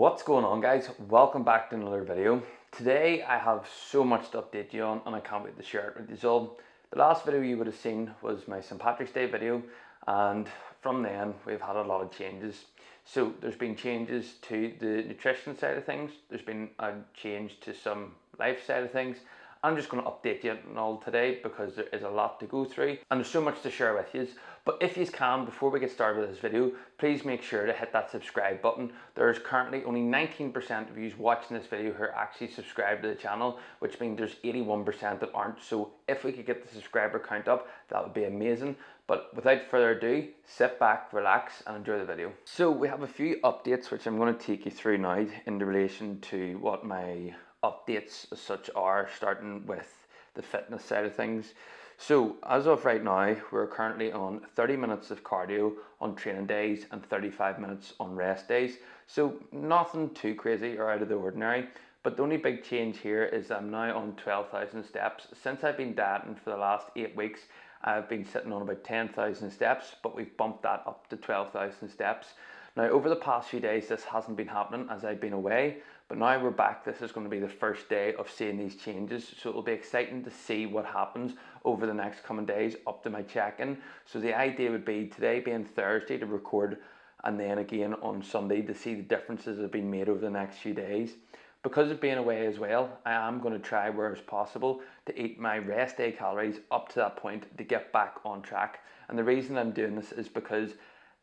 What's going on, guys? Welcome back to another video. Today I have so much to update you on and I can't wait to share it with you all. The last video you would have seen was my St. Patrick's Day video, and from then we've had a lot of changes. So there's been changes to the nutrition side of things, there's been a change to some life side of things. I'm just going to update you on all today because there is a lot to go through and there's so much to share with you. But if you can, before we get started with this video, please make sure to hit that subscribe button. There's currently only 19% of you watching this video who are actually subscribed to the channel, which means there's 81% that aren't. So if we could get the subscriber count up, that would be amazing. But without further ado, sit back, relax and enjoy the video. So we have a few updates which I'm going to take you through now in relation to what my updates as such are, starting with the fitness side of things. So as of right now, we're currently on 30 minutes of cardio on training days and 35 minutes on rest days. So nothing too crazy or out of the ordinary. But the only big change here is I'm now on 12,000 steps. Since I've been dieting for the last 8 weeks, I've been sitting on about 10,000 steps, but we've bumped that up to 12,000 steps. Now, over the past few days, this hasn't been happening as I've been away, but now we're back. This is going to be the first day of seeing these changes, so it'll be exciting to see what happens over the next coming days up to my check-in. So the idea would be today being Thursday to record, and then again on Sunday to see the differences that have been made over the next few days. Because of being away as well, I am going to try where it's possible to eat my rest day calories up to that point to get back on track. And the reason I'm doing this is because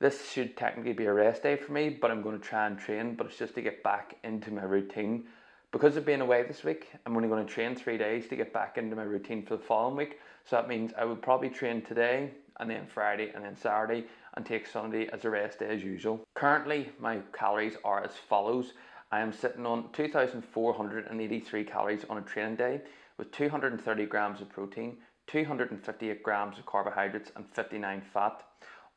this should technically be a rest day for me, but I'm going to try and train, but it's just to get back into my routine. Because of being away this week, I'm only going to train 3 days to get back into my routine for the following week. So that means I would probably train today and then Friday and then Saturday and take Sunday as a rest day as usual. Currently, my calories are as follows. I am sitting on 2,483 calories on a training day with 230 grams of protein, 258 grams of carbohydrates and 59 fat.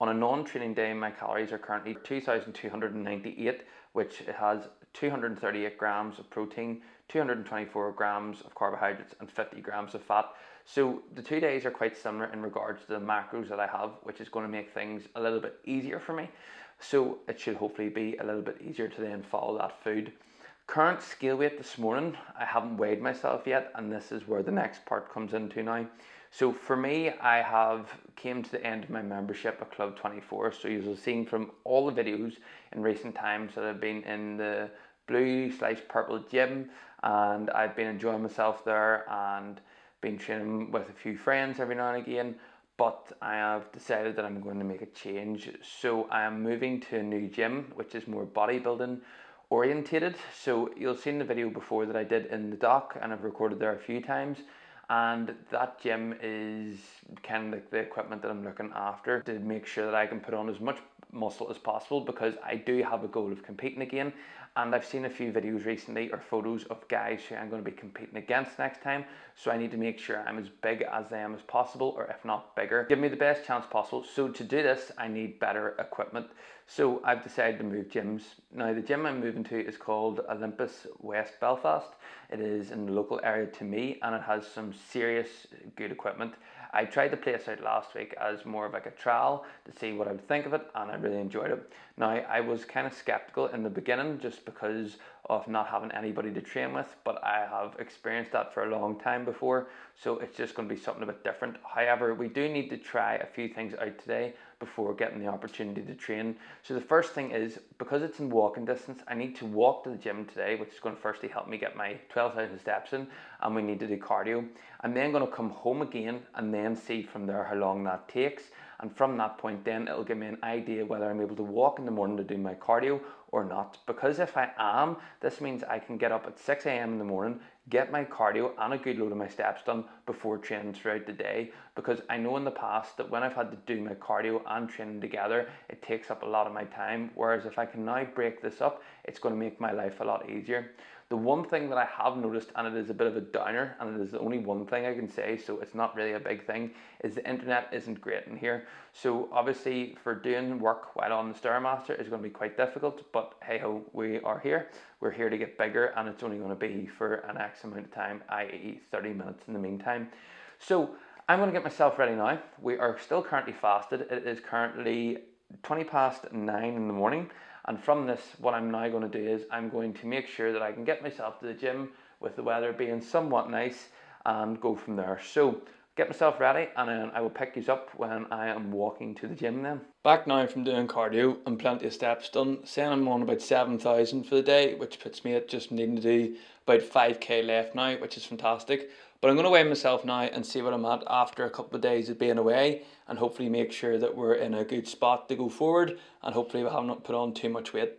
On a non-training day, my calories are currently 2,298, which has 238 grams of protein, 224 grams of carbohydrates and 50 grams of fat. So the 2 days are quite similar in regards to the macros that I have, which is going to make things a little bit easier for me. So it should hopefully be a little bit easier to then follow that food. Current scale weight this morning, I haven't weighed myself yet, and this is where the next part comes into now. So for me, I have came to the end of my membership at Club 24. So you'll have seen from all the videos in recent times that I've been in the blue/purple gym, and I've been enjoying myself there and been training with a few friends every now and again. But I have decided that I'm going to make a change. So I am moving to a new gym, which is more bodybuilding orientated. So you'll see in the video before that I did in the dock, and I've recorded there a few times. And that gym is kind of like the equipment that I'm looking after to make sure that I can put on as much muscle as possible, because I do have a goal of competing again. And I've seen a few videos recently or photos of guys who I'm going to be competing against next time. So I need to make sure I'm as big as I am as possible, or if not bigger. Give me the best chance possible. So to do this, I need better equipment. So I've decided to move gyms. Now the gym I'm moving to is called Olympus West Belfast. It is in the local area to me, and it has some serious good equipment. I tried the place out last week as more of like a trial to see what I would think of it, and I really enjoyed it. Now I was kind of skeptical in the beginning just because of not having anybody to train with, but I have experienced that for a long time before, so it's just going to be something a bit different. However, we do need to try a few things out today before getting the opportunity to train. So the first thing is, because it's in walking distance, I need to walk to the gym today, which is going to firstly help me get my 12,000 steps in, and we need to do cardio. I'm then going to come home again and then see from there how long that takes. And from that point then it'll give me an idea whether I'm able to walk in the morning to do my cardio or not. Because if I am, this means I can get up at 6 a.m. in the morning, get my cardio and a good load of my steps done before training throughout the day. Because I know in the past that when I've had to do my cardio and training together, it takes up a lot of my time. Whereas if I can now break this up, it's going to make my life a lot easier. The one thing that I have noticed, and it is a bit of a downer, and it is the only one thing I can say, so it's not really a big thing, is the internet isn't great in here. So obviously for doing work while on the Stairmaster is going to be quite difficult, but hey ho, we are here. We're here to get bigger, and it's only going to be for an X amount of time, i.e. 30 minutes in the meantime. So I'm going to get myself ready now. We are still currently fasted. It is currently 20 past 9 in the morning, And from this, what I'm now going to do is I'm going to make sure that I can get myself to the gym with the weather being somewhat nice and go from there. So get myself ready and then I will pick you up when I am walking to the gym then. Back now from doing cardio and plenty of steps done, saying I'm on about 7,000 for the day, which puts me at just needing to do about 5k left now, which is fantastic. But I'm going to weigh myself now and see what I'm at after a couple of days of being away, and hopefully make sure that we're in a good spot to go forward, and hopefully we haven't put on too much weight.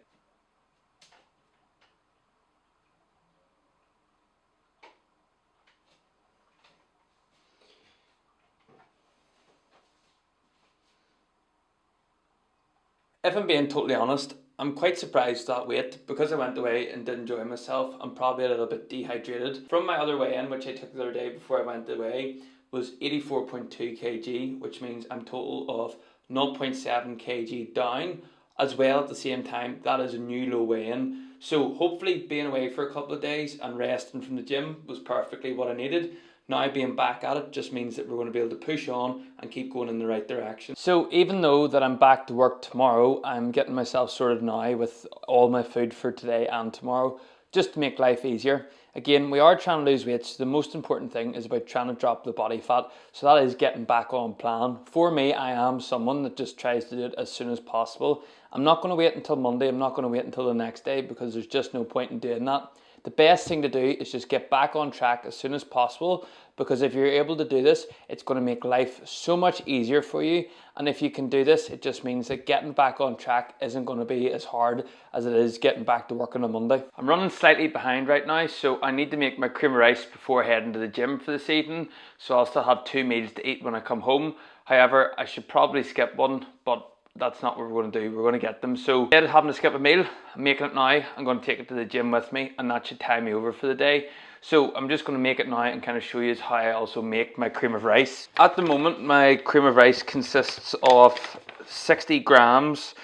If I'm being totally honest, I'm quite surprised at that weight because I went away and did enjoy myself. I'm probably a little bit dehydrated. From my other weigh-in, which I took the other day before I went away, was 84.2 kg, which means I'm total of 0.7 kg down. As well, at the same time, that is a new low weigh-in. So hopefully being away for a couple of days and resting from the gym was perfectly what I needed. Now being back at it just means that we're going to be able to push on and keep going in the right direction. So even though that I'm back to work tomorrow, I'm getting myself sorted now with all my food for today and tomorrow, just to make life easier. Again, we are trying to lose weight, so the most important thing is about trying to drop the body fat. So that is getting back on plan. For me, I am someone that just tries to do it as soon as possible. I'm not going to wait until Monday, I'm not going to wait until the next day because there's just no point in doing that. The best thing to do is just get back on track as soon as possible, because if you're able to do this, it's going to make life so much easier for you. And if you can do this, it just means that getting back on track isn't going to be as hard as it is getting back to work on a Monday. I'm running slightly behind right now, so I need to make my cream of rice before heading to the gym for this evening. So I'll still have 2 meals to eat when I come home. However, I should probably skip one, but that's not what we're going to do. We're going to get them. So instead of having to skip a meal, I'm making it now. I'm going to take it to the gym with me, and that should tie me over for the day. So I'm just going to make it now and kind of show you how I also make my cream of rice. At the moment, my cream of rice consists of 60 grams,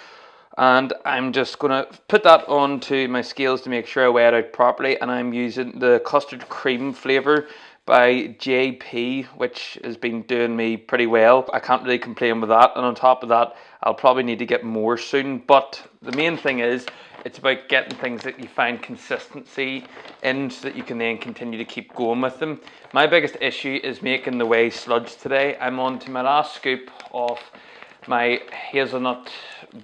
and I'm just going to put that onto my scales to make sure I weigh it out properly. And I'm using the custard cream flavour by JP, which has been doing me pretty well. I can't really complain with that, and on top of that, I'll probably need to get more soon. But the main thing is, it's about getting things that you find consistency in so that you can then continue to keep going with them. My biggest issue is making the whey sludge today. I'm on to my last scoop of my hazelnut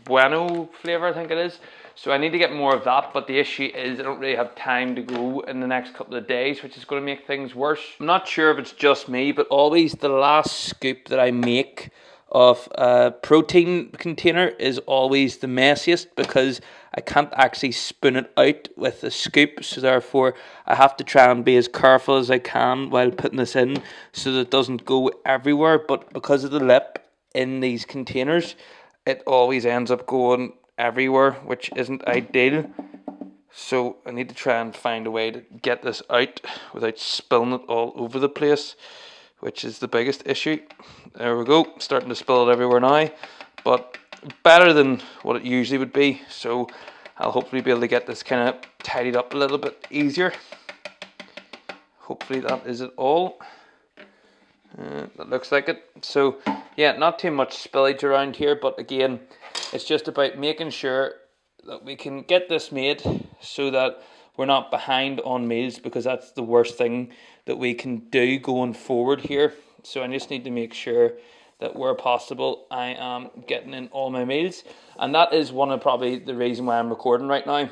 bueno flavour, I think it is. So I need to get more of that, but the issue is I don't really have time to go in the next couple of days, which is going to make things worse. I'm not sure if it's just me, but always the last scoop that I make of a protein container is always the messiest, because I can't actually spoon it out with a scoop, so therefore I have to try and be as careful as I can while putting this in so that it doesn't go everywhere. But because of the lip in these containers, it always ends up going everywhere, which isn't ideal. So I need to try and find a way to get this out without spilling it all over the place, which is the biggest issue. There we go, starting to spill it everywhere now, but better than what it usually would be. So I'll hopefully be able to get this kind of tidied up a little bit easier. Hopefully that is it all. That looks like it. So yeah, not too much spillage around here, but again, it's just about making sure that we can get this made so that we're not behind on meals, because that's the worst thing that we can do going forward here. So I just need to make sure that where possible I am getting in all my meals, and that is one of probably the reason why I'm recording right now.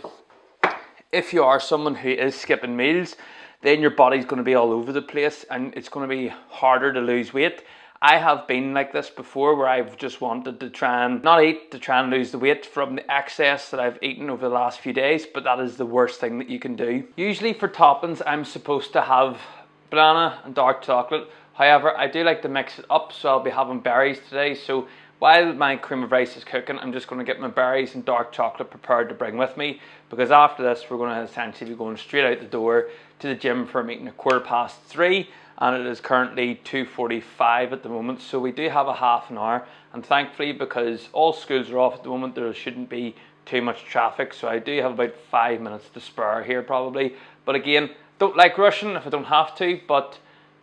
If you are someone who is skipping meals, then your body's going to be all over the place and it's going to be harder to lose weight. I have been like this before, where I've just wanted to try and not eat to try and lose the weight from the excess that I've eaten over the last few days, but that is the worst thing that you can do. Usually for toppings, I'm supposed to have banana and dark chocolate. However, I do like to mix it up, so I'll be having berries today. So while my cream of rice is cooking, I'm just going to get my berries and dark chocolate prepared to bring with me, because after this we're going to essentially be going straight out the door to the gym for a meeting at 3:15, and it is currently 2:45 at the moment, so we do have a half an hour, and thankfully, because all schools are off at the moment, there shouldn't be too much traffic, so I do have about 5 minutes to spare here probably. But again, don't like rushing if I don't have to, but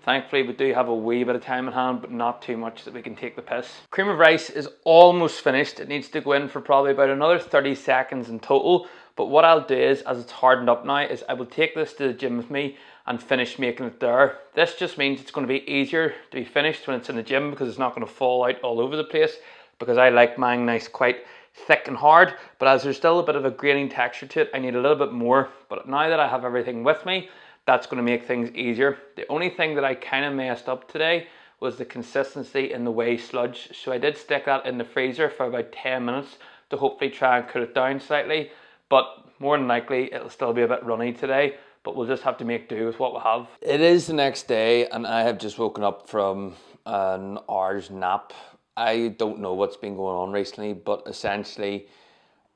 Thankfully, we do have a wee bit of time in hand, but not too much that we can take the piss. Cream of rice is almost finished. It needs to go in for probably about another 30 seconds in total. But what I'll do is, as it's hardened up now, is I will take this to the gym with me and finish making it there. This just means it's going to be easier to be finished when it's in the gym because it's not going to fall out all over the place, because I like mine nice, quite thick and hard. But as there's still a bit of a graining texture to it, I need a little bit more. But now that I have everything with me, that's going to make things easier. The only thing that I kind of messed up today was the consistency in the whey sludge. So I did stick that in the freezer for about 10 minutes to hopefully try and cool it down slightly. But more than likely, it'll still be a bit runny today, but we'll just have to make do with what we have. It is the next day and I have just woken up from an hour's nap. I don't know what's been going on recently, but essentially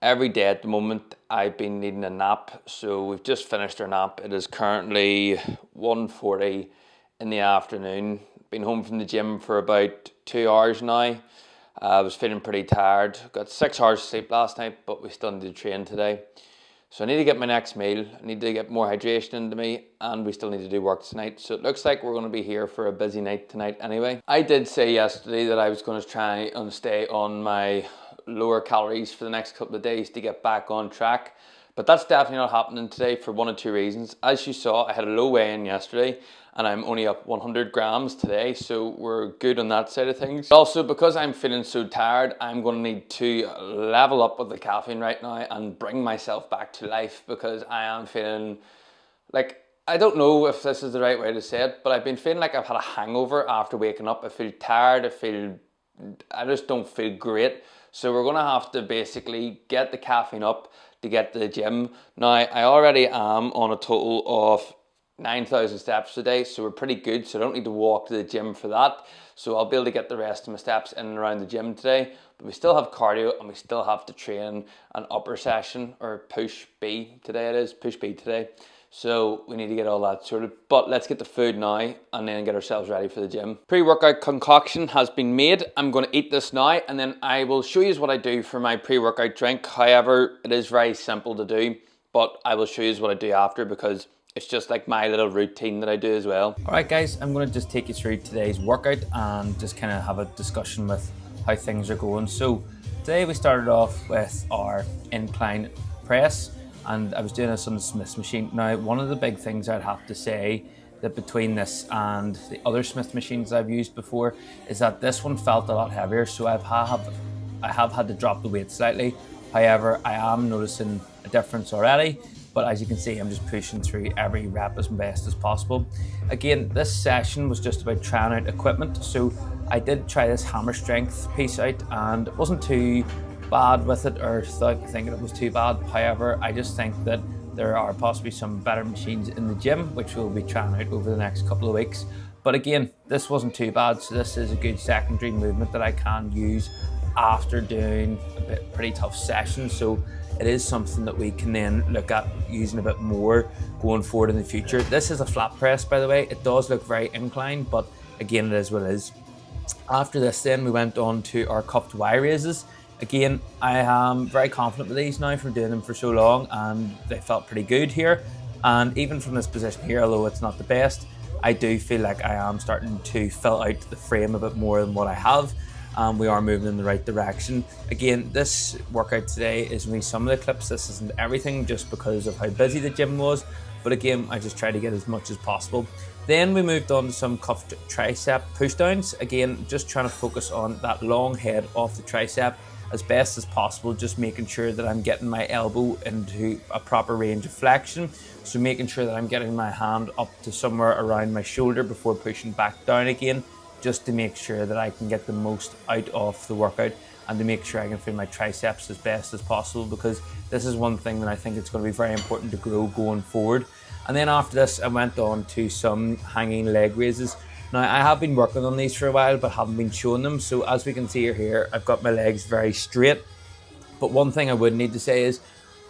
every day at the moment I've been needing a nap. So we've just finished our nap. It is currently 1:40 in the afternoon. Been home from the gym for about 2 hours now. I was feeling pretty tired. Got 6 hours sleep last night, but we still need to train today. So I need to get my next meal. I need to get more hydration into me, and we still need to do work tonight. So it looks like we're going to be here for a busy night tonight anyway. I did say yesterday that I was going to try and stay on my lower calories for the next couple of days to get back on track. But that's definitely not happening today for one of two reasons. As you saw, I had a low weigh-in yesterday and I'm only up 100 grams today, so we're good on that side of things. Also, because I'm feeling so tired, I'm going to need to level up with the caffeine right now and bring myself back to life, because I am feeling like, I don't know if this is the right way to say it, but I've been feeling like I've had a hangover after waking up. I feel tired, I just don't feel great. So we're going to have to basically get the caffeine up to get to the gym. Now, I already am on a total of 9,000 steps a day, so we're pretty good, so I don't need to walk to the gym for that. So I'll be able to get the rest of my steps in and around the gym today. But we still have cardio and we still have to train an upper session, or push B today it is, push B today. So we need to get all that sorted. But let's get the food now and then get ourselves ready for the gym. Pre-workout concoction has been made. I'm going to eat this now and then I will show you what I do for my pre-workout drink. However, it is very simple to do, but I will show you what I do after, because it's just like my little routine that I do as well. All right guys, I'm going to just take you through today's workout and just kind of have a discussion with how things are going. So today we started off with our incline press, and I was doing this on the Smith machine. Now, one of the big things I'd have to say that between this and the other Smith machines I've used before is that this one felt a lot heavier, so I have had to drop the weight slightly. However, I am noticing a difference already. But as you can see, I'm just pushing through every rep as best as possible. Again, this session was just about trying out equipment. So I did try this hammer strength piece out and it wasn't too bad with it, or thinking it was too bad. However, I just think that there are possibly some better machines in the gym, which we'll be trying out over the next couple of weeks. But again, this wasn't too bad. So this is a good secondary movement that I can use after doing a pretty tough session. So it is something that we can then look at using a bit more going forward in the future. This is a flat press, by the way. It does look very inclined, but again, it is what it is. After this then, we went on to our cupped Y raises. Again, I am very confident with these now from doing them for so long, and they felt pretty good here. And even from this position here, although it's not the best, I do feel like I am starting to fill out the frame a bit more than what I have. We are moving in the right direction. Again, this workout today is only some of the clips. This isn't everything, just because of how busy the gym was. But again, I just try to get as much as possible. Then we moved on to some cuffed tricep pushdowns. Again, just trying to focus on that long head off the tricep as best as possible, just making sure that I'm getting my elbow into a proper range of flexion. So making sure that I'm getting my hand up to somewhere around my shoulder before pushing back down again, just to make sure that I can get the most out of the workout and to make sure I can feel my triceps as best as possible, because this is one thing that I think it's going to be very important to grow going forward. And then after this, I went on to some hanging leg raises. Now, I have been working on these for a while, but haven't been showing them. So as we can see here, I've got my legs very straight. But one thing I would need to say is,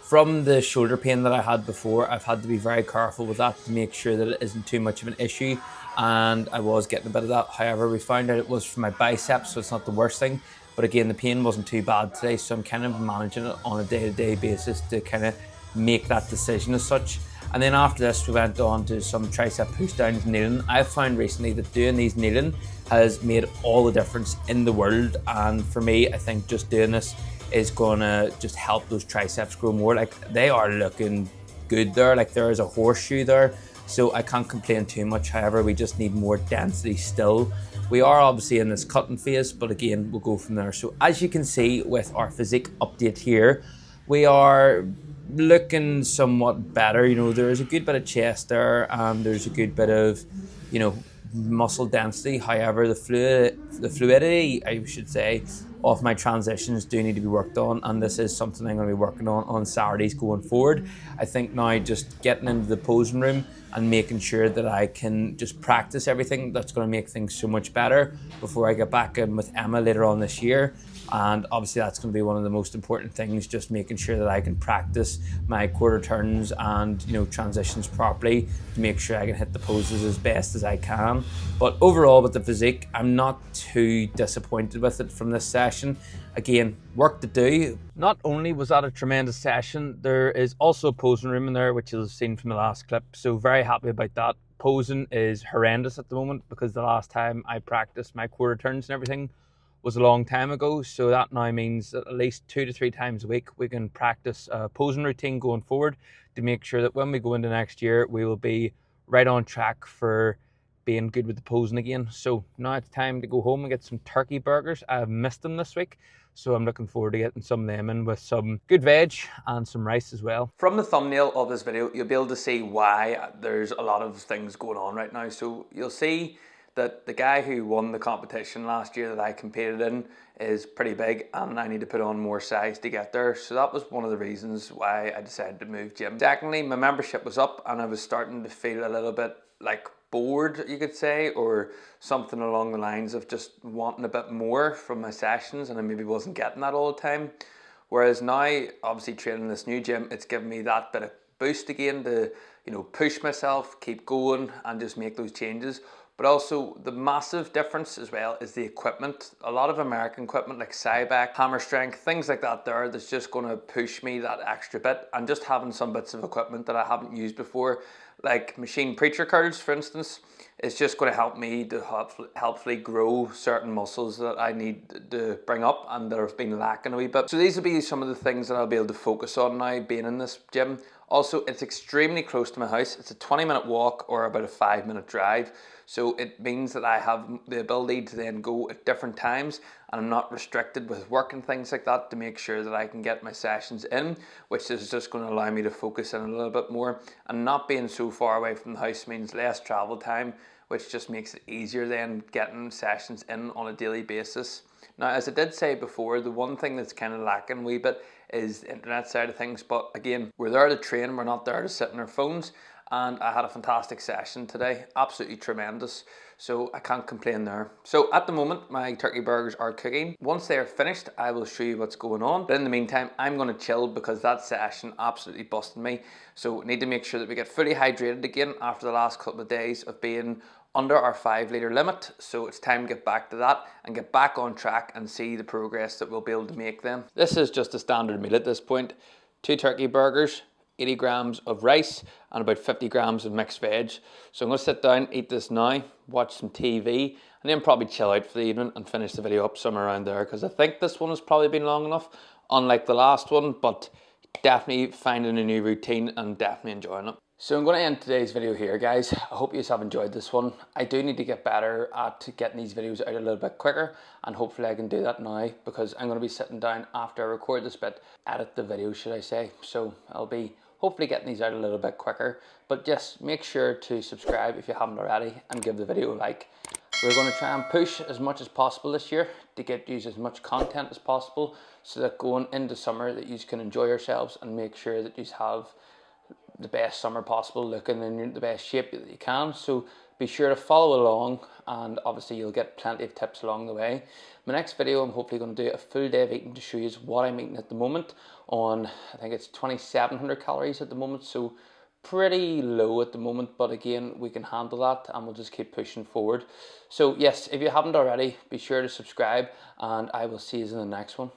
from the shoulder pain that I had before, I've had to be very careful with that to make sure that it isn't too much of an issue. And I was getting a bit of that. However, we found out it was from my biceps, so it's not the worst thing. But again, the pain wasn't too bad today, so I'm kind of managing it on a day-to-day basis to kind of make that decision as such. And then after this, we went on to some tricep push downs kneeling. I've found recently that doing these kneeling has made all the difference in the world. And for me, I think just doing this is gonna just help those triceps grow more. Like, they are looking good there. Like, there is a horseshoe there. So I can't complain too much. However, we just need more density still. We are obviously in this cutting phase, but again, we'll go from there. So as you can see with our physique update here, we are looking somewhat better. You know, there's a good bit of chest there, and there's a good bit of, you know, muscle density. However, the fluidity, I should say, of my transitions do need to be worked on, and this is something I'm going to be working on Saturdays going forward. I think now just getting into the posing room and making sure that I can just practice everything, that's going to make things so much better before I get back in with Emma later on this year. And obviously that's going to be one of the most important things, just making sure that I can practice my quarter turns and, you know, transitions properly to make sure I can hit the poses as best as I can. But overall with the physique, I'm not too disappointed with it from this session. Again, work to do. Not only was that a tremendous session, there is also a posing room in there, which you'll have seen from the last clip. So very happy about that. Posing is horrendous at the moment because the last time I practiced my quarter turns and everything was a long time ago. So that now means that at least 2 to 3 times a week we can practice a posing routine going forward to make sure that when we go into next year, we will be right on track for being good with the posing again. So now it's time to go home and get some turkey burgers. I've missed them this week, so I'm looking forward to getting some of them in with some good veg and some rice as well. From the thumbnail of this video, you'll be able to see why there's a lot of things going on right now. So you'll see that the guy who won the competition last year that I competed in is pretty big, and I need to put on more size to get there. So that was one of the reasons why I decided to move gym. Secondly, my membership was up and I was starting to feel a little bit like bored, you could say, or something along the lines of just wanting a bit more from my sessions, and I maybe wasn't getting that all the time. Whereas now, obviously training this new gym, it's given me that bit of boost again to, you know, push myself, keep going and just make those changes. But also the massive difference as well is the equipment. A lot of American equipment like Cybex, Hammer Strength, things like that that's just going to push me that extra bit. And just having some bits of equipment that I haven't used before, like machine preacher curls for instance, is just going to help me to helpfully grow certain muscles that I need to bring up and that have been lacking a wee bit. So these will be some of the things that I'll be able to focus on now being in this gym. Also, it's extremely close to my house. It's a 20-minute walk or about a 5-minute drive. So it means that I have the ability to then go at different times, and I'm not restricted with work and things like that to make sure that I can get my sessions in, which is just going to allow me to focus in a little bit more. And not being so far away from the house means less travel time, which just makes it easier then getting sessions in on a daily basis. Now, as I did say before, the one thing that's kind of lacking a wee bit is the internet side of things. But again, we're there to train, we're not there to sit on our phones. And I had a fantastic session today, absolutely tremendous. So I can't complain there. So at the moment, my turkey burgers are cooking. Once they are finished, I will show you what's going on. But in the meantime, I'm gonna chill because that session absolutely busted me. So need to make sure that we get fully hydrated again after the last couple of days of being under our 5-litre limit. So it's time to get back to that and get back on track and see the progress that we'll be able to make then. This is just a standard meal at this point. 2 turkey burgers, 80 grams of rice and about 50 grams of mixed veg. So I'm going to sit down, eat this now, watch some TV, and then probably chill out for the evening and finish the video up somewhere around there, because I think this one has probably been long enough, unlike the last one, but definitely finding a new routine and definitely enjoying it. So I'm going to end today's video here, guys. I hope you have enjoyed this one. I do need to get better at getting these videos out a little bit quicker, and hopefully I can do that now, because I'm going to be sitting down after I record this bit, edit the video, should I say. So I'll be hopefully getting these out a little bit quicker. But just make sure to subscribe if you haven't already and give the video a like. We're going to try and push as much as possible this year to get you as much content as possible, so that going into summer that you can enjoy yourselves and make sure that you have the best summer possible, looking in the best shape that you can. So be sure to follow along, and obviously you'll get plenty of tips along the way. My next video, I'm hopefully going to do a full day of eating to show you what I'm eating at the moment on, I think it's 2,700 calories at the moment, so pretty low at the moment, but again, we can handle that and we'll just keep pushing forward. So yes, if you haven't already, be sure to subscribe, and I will see you in the next one.